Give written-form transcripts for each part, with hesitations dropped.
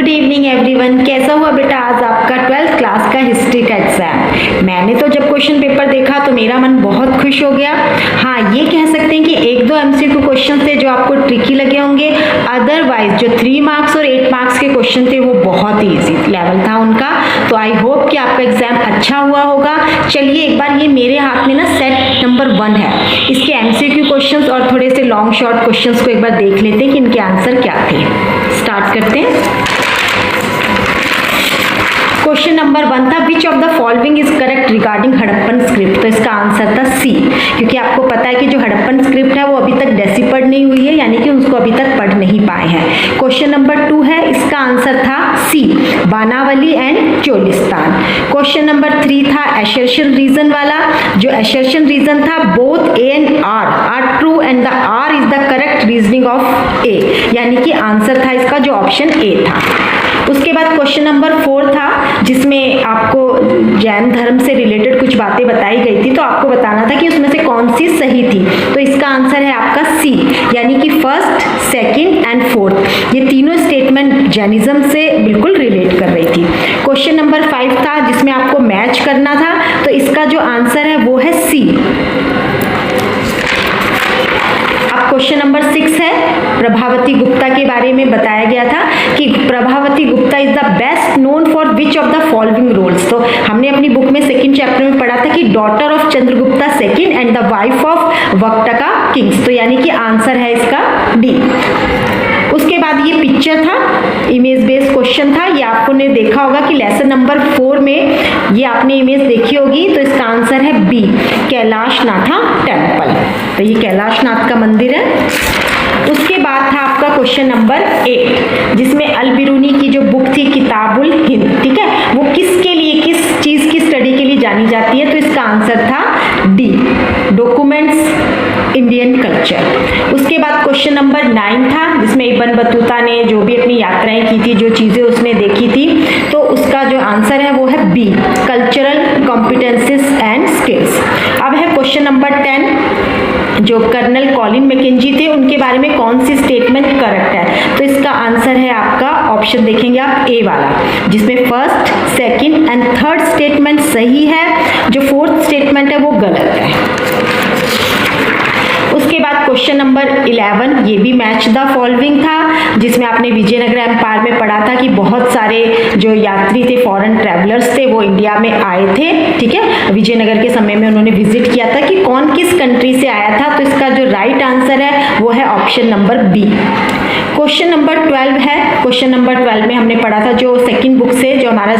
Good evening everyone. कैसा हुआ बेटा आज आपका 12th क्लास का हिस्ट्री का एग्जाम? मैंने तो जब क्वेश्चन पेपर देखा तो मेरा मन बहुत खुश हो गया। हाँ, ये कह सकते हैं कि एक दो एमसीक्यू क्वेश्चन थे जो आपको ट्रिकी लगे होंगे, अदरवाइज जो 3 मार्क्स और 8 मार्क्स के क्वेश्चन थे वो बहुत ही इजी लेवल था उनका। तो आई होप कि आपका एग्जाम अच्छा हुआ होगा। चलिए एक बार ये मेरे हाथ में ना सेट नंबर 1 है, इसके एमसीक्यू क्वेश्चंस और थोड़े से लॉन्ग शॉर्ट क्वेश्चंस को एक बार देख लेते हैं कि इनके आंसर क्या थे। स्टार्ट करते हैं। क्वेश्चन नंबर 1 था विच of the following is correct regarding Harappan script. तो इसका आंसर था सी, क्योंकि आपको पता है कि जो हड़प्पन स्क्रिप्ट है वो अभी तक डेसिपर्ड नहीं हुई है, यानी कि उसको अभी तक पढ़ नहीं पाए हैं। क्वेश्चन नंबर 2 है, इसका आंसर था C, Banawali and Cholistan. Question number 3 था एसर्शन रीजन वाला। जो एसर्शन रीजन था both A and R true and the R is the correct reasoning of A, यानी कि आंसर था इसका जो ऑप्शन ए था। उसके बाद क्वेश्चन नंबर 4 था जिसमें आपको जैन धर्म से रिलेटेड कुछ बातें बताई गई थी, तो आपको बताना था कि उसमें से कौन सी सही थी। तो इसका आंसर है आपका सी, यानी कि फर्स्ट, सेकंड एंड फोर्थ, ये तीनों स्टेटमेंट जैनिज्म से बिल्कुल रिलेट कर रही थी। क्वेश्चन नंबर 5 था जिसमें आपको मैच करना था, तो इसका जो आंसर है वो है सी। क्वेश्चन नंबर 6 है, प्रभावती गुप्ता के बारे में बताया गया था कि Prabhavati Gupta is the best known for which of the following roles. तो हमने अपनी बुक में सेकंड चैप्टर में पढ़ा था कि daughter of Chandragupta second and the wife of Vakataka kings, तो यानी कि आंसर है इसका डी। उसके बाद ये पिक्चर था, इमेज बेस्ड क्वेश्चन था, ये आपने देखा होगा कि लेसन नंबर 4 में ये आपने इमेज देखी होगी। तो इसका आंसर है बी, कैलाशनाथा टेम्पल। तो ये कैलाशनाथ का मंदिर है। उसके बाद था आपका क्वेश्चन नंबर 8 जिसमें अल बिरूनी की जो बुक थी किताबुल हिंद, ठीक है, वो किसके लिए, किस चीज की स्टडी के लिए जानी जाती है। तो इसका आंसर था डी, डॉक्यूमेंट्स इंडियन कल्चर। उसके बाद क्वेश्चन नंबर 9 था जिसमें इब्न बतूता ने जो भी अपनी यात्राएं की थी, जो चीजें उसने देखी थी, तो उसका जो आंसर है वो है B, cultural competencies and skills. अब है क्वेश्चन नंबर 10, जो कर्नल कॉलिन मैकेंजी थे उनके बारे में कौन सी स्टेटमेंट करेक्ट है। तो इसका आंसर है आपका ऑप्शन देखेंगे आप ए वाला, जिसमें first, second and third statement सही है, जो फोर्थ स्टेटमेंट है वो गलत है। उसके बाद क्वेश्चन नंबर 11, ये भी मैच द फॉलोइंग था जिसमें आपने विजयनगर एम्पायर में पढ़ा था कि बहुत सारे जो यात्री थे, फॉरेन ट्रैवलर्स थे, वो इंडिया में आए थे, ठीक है, विजयनगर के समय में उन्होंने विजिट किया था कि कौन किस कंट्री से आया था। तो इसका जो राइट आंसर है वो है option number B. Question number 12 है, क्वेश्चन नंबर 12 में हमने पढ़ा था जो सेकंड बुक से, जो हमारा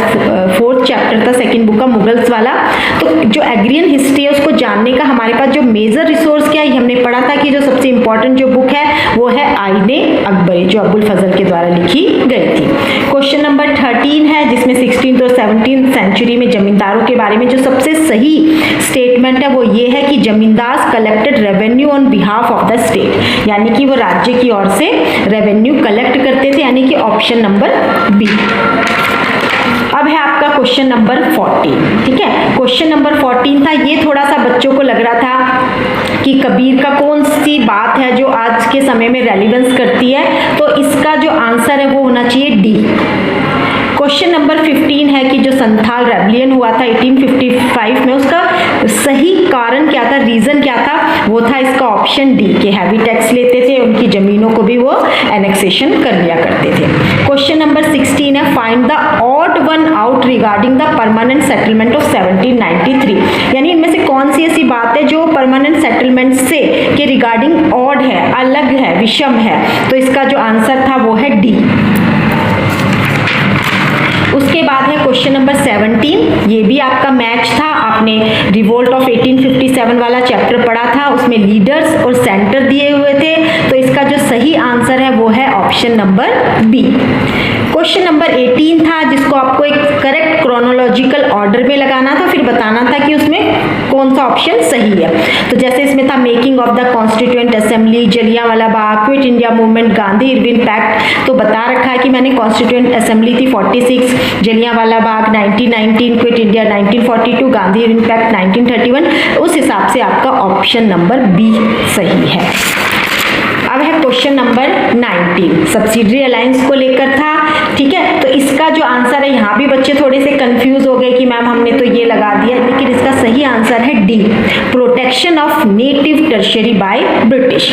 4th चैप्टर था सेकंड बुक का मुगल्स वाला, तो जो एग्रियन हिस्ट्री है उसको जानने का हमारे पास जो मेजर रिसोर्स क्या है, हमने पढ़ा था कि जो सबसे इंपॉर्टेंट जो बुक है वो है आईने अकबरी, जो अबुल फजल के द्वारा लिखी गई थी। क्वेश्चन नंबर 13 है जिसमें 16th और 17th सेंचुरी में जमींदारों के बारे में जो सबसे सही स्टेटमेंट है वो ये है कि जमींदार collected revenue on behalf of the state, यानी कि वो राज्य की ओर से रेवेन्यू कलेक्ट करते थे, यानी कि ऑप्शन नंबर बी। अब है आपका क्वेश्चन नंबर 14, ठीक है। क्वेश्चन नंबर 14 था, ये थोड़ा सा बच्चों को लग रहा था कि कबीर का कौन सी बात है जो आज के समय में रेलिवेंस करती है, तो इसका जो आंसर है वो होना चाहिए डी। क्वेश्चन नंबर 15 है कि जो संथाल रेबलियन हुआ था 1855 में, उसका सही कारण क्या था, रीजन क्या था, वो था इसका ऑप्शन डी के हैवी टैक्स लेते थे, उनकी जमीनों को भी वो एनेक्सेशन कर लिया करते थे। क्वेश्चन नंबर 16 है find the odd one out regarding the permanent settlement of 1793, यानी इनमें से कौन सी ऐसी बात है जो परमानेंट सेटलमेंट से के रिगार्डिंग ऑड है, अलग है, विषम है। तो इसका जो आंसर था वो है डी। उसके बाद है क्वेश्चन नंबर 17, ये भी आपका मैच था, आपने रिवोल्ट ऑफ 1857 वाला चैप्टर पढ़ा था, उसमें लीडर्स और सेंटर दिए हुए थे, तो इसका जो सही आंसर है वो है option number B. Question number 18 था जिसको आपको एक करेक्ट क्रोनोलॉजिकल ऑर्डर में लगाना था, फिर बताना था कि उसमें कौन सा ऑप्शन सही है। तो जैसे इसमें था making of the constituent assembly, Jallianwala Bagh, quit India movement, Gandhi Irwin pact, तो बता रखा है कि मैंने कॉन्स्टिट्यूएंट असेंबली थी 46, Jallianwala Bagh 1919, quit India 1942, Gandhi Irwin pact 1931, उस हिसाब से आपका ऑप्शन नंबर बी सही है। अब है क्वेश्चन नंबर 19, सब्सिडरी अलायंस को लेकर था, ठीक है। आंसर है, यहाँ भी बच्चे थोड़े से कंफ्यूज हो गए कि मैम हमने तो ये लगा दिया, लेकिन इसका सही आंसर है D, protection of native tertiary by British.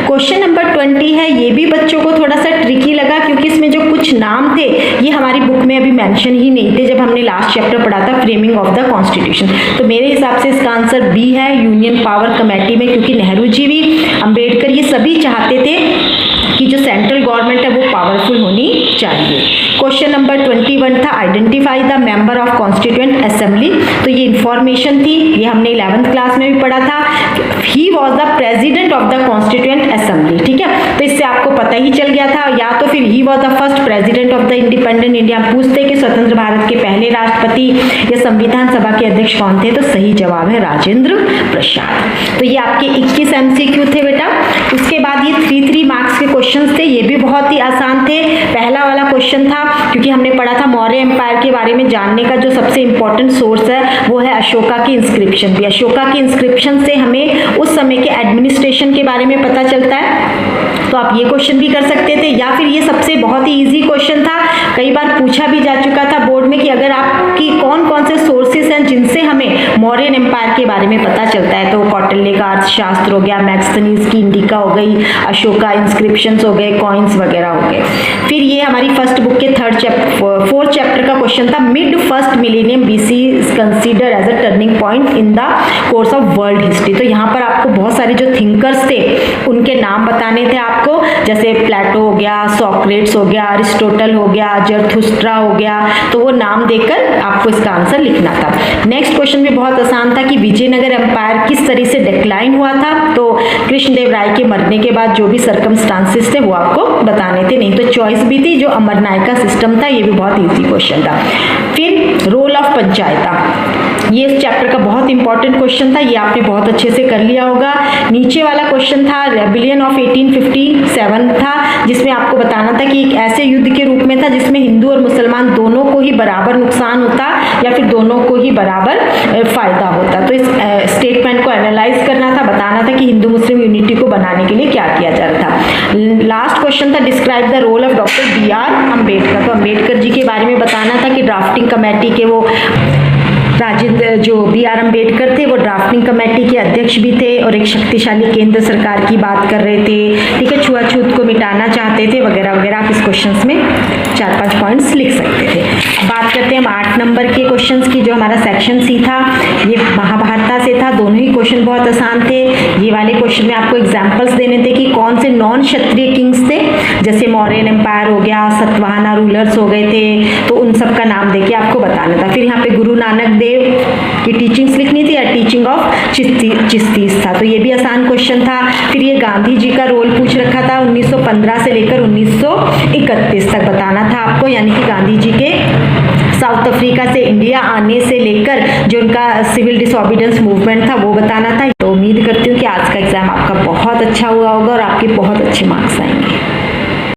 Question number 20 है, ये भी बच्चों को थोड़ा सा ट्रिकी लगा क्योंकि इसमें जो कुछ नाम थे ये हमारी बुक में अभी मेंशन ही नहीं थे जब हमने लास्ट चैप्टर पढ़ा था फ्रेमिंग ऑफ द कॉन्स्टिट्यूशन। तो मेरे हिसाब से इसका आंसर बी है, यूनियन पावर कमेटी में, क्योंकि नेहरू जी भी, अंबेडकर, ये सभी चाहते थे कि जो सेंट्रल गवर्नमेंट है वो पावरफुल होनी चाहिए। क्वेश्चन नंबर 21 था, identify the member of constituent assembly. तो ये इंफॉर्मेशन थी, ये हमने 11th क्लास में भी पढ़ा था। He was the president of the constituent assembly, ठीक है, तो इससे आपको पता ही चल गया था। या तो फिर he was the first president of the independent India, पूछते कि स्वतंत्र भारत के पहले राष्ट्रपति या संविधान सभा के अध्यक्ष कौन थे, तो सही जवाब है राजेंद्र प्रसाद। तो ये आपके 21 MCQ थे बेटा। उसके बाद ये 3 मार्क्स के क्वेश्चन थे, ये भी बहुत ही आसान थे। पहला वाला क्वेश्चन था, क्योंकि हमने पढ़ा था मौर्य एम्पायर के बारे में जानने का जो सबसे इंपॉर्टेंट सोर्स है वो है अशोका की इंस्क्रिप्शन। भी अशोका की इंस्क्रिप्शन से हमें उस समय के एडमिनिस्ट्रेशन के बारे में पता चलता है, तो आप ये क्वेश्चन भी कर सकते थे। या फिर ये सबसे बहुत ही इजी क्वेश्चन था, कई बार पूछा भी जा चुका था बोर्ड में कि अगर आपकी कौन कौन से सोर्सेस हैं जिनसे हमें मौर्यन एम्पायर के बारे में पता चलता है, तो कौटिल्य का अर्थशास्त्र हो गया, मैक्सथनीज की इंडिका हो गई, अशोका इंस्क्रिप्शंस हो गए, कॉइन्स वगैरह हो गए। फिर ये हमारी फर्स्ट बुक के 4th चैप्टर का क्वेश्चन था, mid first millennium BC is consider as a turning point in the course of world history. तो यहाँ पर आपको बहुत सारे जो थिंकर्स थे उनके नाम बताने थे आपको, जैसे प्लेटो हो गया, सोक्रेट्स हो गया, अरिस्टोटल हो गया, जरथुस्ट्रा हो गया, तो वो नाम देकर आपको इसका आंसर लिखना था। नेक्स्ट क्वेश्चन भी बहुत आसान था कि विजयनगर एम्पायर किस तरह से डिक्लाइन हुआ था, तो कृष्णदेव राय के मरने के बाद जो भी सर्कमस्टांसेस थे वो आपको बताने थे। नहीं तो चॉइस भी थी, जो अमरनायक का सिस्टम था, ये भी बहुत इजी क्वेश्चन था। फिर रोल ऑफ पंचायता, ये इस चैप्टर का बहुत इंपॉर्टेंट क्वेश्चन था, ये आपने बहुत अच्छे से कर लिया होगा। नीचे वाला क्वेश्चन था रेबिलियन ऑफ 1857 था, जिसमें आपको बताना था कि एक ऐसे युद्ध के रूप में था जिसमें हिंदू और मुसलमान दोनों को ही बराबर नुकसान होता या फिर दोनों को ही बराबर फायदा होता। तो इस स्टेटमेंट को एनालाइज करना था, बताना था कि हिंदू मुस्लिम यूनिटी को बनाने के लिए क्या किया जा रहा था। लास्ट क्वेश्चन था describe the role of doctor BR Ambedkar. तो अम्बेडकर जी के बारे में बताना था कि ड्राफ्टिंग कमेटी के वो जो BR अम्बेडकर थे वो ड्राफ्टिंग कमेटी के अध्यक्ष भी थे और एक शक्तिशाली केंद्र सरकार की बात कर रहे थे, ठीक है, छुआछूत को मिटाना चाहते थे वगैरह वगैरह। आप इस क्वेश्चंस में 4-5 पॉइंट्स लिख सकते थे। बात करते हैं हम 8 नंबर के क्वेश्चंस की, जो हमारा सेक्शन सी था ये महाभारत से था। दोनों ही क्वेश्चन बहुत आसान थे। ये वाले क्वेश्चन में आपको एग्जाम्पल्स देने थे कि कौन से नॉन क्षत्रिय किंग्स थे, जैसे मौर्यन एम्पायर हो गया, सतवाहना रूलर्स हो गए थे, तो उन सब का नाम देके आपको बताना था। फिर यहाँ पे गुरु नानक देव की टीचिंग्स लिखनी थी या टीचिंग ऑफ चिश्तीस था, तो ये भी आसान क्वेश्चन था। फिर ये गांधी जी का रोल पूछ रखा था 1915 से लेकर 1931 तक बताना था आपको, यानी कि गांधी जी के साउथ अफ्रीका से इंडिया आने से लेकर जो उनका सिविल डिसऑबिडेंस मूवमेंट था वो बताना था। तो उम्मीद करती हूँ कि आज का एग्जाम आपका बहुत अच्छा हुआ होगा और आपके बहुत अच्छे मार्क्स आएंगे।